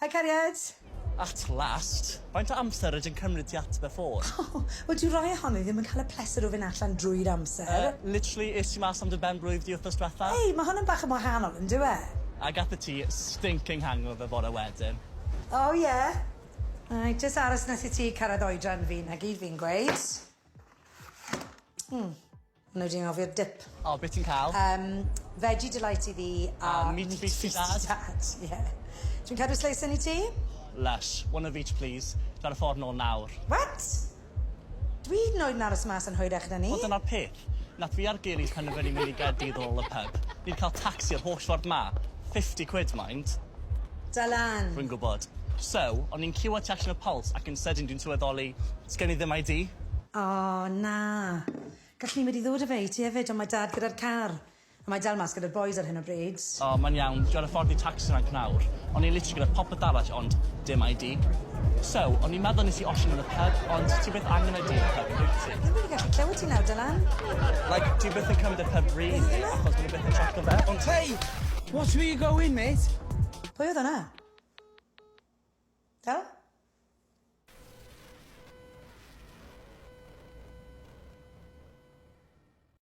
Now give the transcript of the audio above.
Hi, Cariad. At last. Faint o amser ydyn cymryd ti at fy ffôn? Wel, dyw rai ohonyn ddim yn cael y pleser o fynd allan drwy'r amser. Literally, is ti mas am dy ben blwydd di wrthos diwetha? Hei, mae hwn yn bach yn wahanol, yn dyw e? A gath y ti stinking hangover bore wedyn. Oh, yeah. Just aros nes i ti cyrraedd oedran fi, na gyd fi'n gweud. Nhw di'n ofio'r dip. O, beth ti'n cael? Veggie delight i fi A meat feast i dad. Yeah. Dwi'n cadw sleisen i ti? Lush. One of each, please. Dar y ffordd nôl nawr. What? Dwi hyd yn oed yn aros mas yn hwyrach na ni. O, dyna'r peth. Nath fi ar Geirys penderfynu mynd i Nghaerdydd ôl y pub. Ni'n cael taxi o'r holl ffordd ma. 50 quid, mind. Dylan. Rwy'n gwybod. So, o'n i'n clywed tu allan y puls ac yn sydyn dwi'n swyddoli, sgen i ddim ID. O, na. Gallwn ni mynd i ddod â fe i ti hefyd, ond mae dad gyda'r car. A mae dal mas gyda'r boys ar hyn o bryd. O, mae'n iawn. Dwi'n ar y ffordd i taxi na'n cnawr. O'n i'n literally gyda popeth arall, ond dim ID. So, o'n i'n meddwl nes i osyn yn y pub, ond ti byth angen ID yn y pub, yn dweud ti? Ddim wedi gallu clywed ti nawr, Dylan. Like, ti byth yn cymryd y pub really, achos ma'n i byth yn tracio fe. Ond Hey, watch where you going, mate. Pwy oedd hwnna? Del?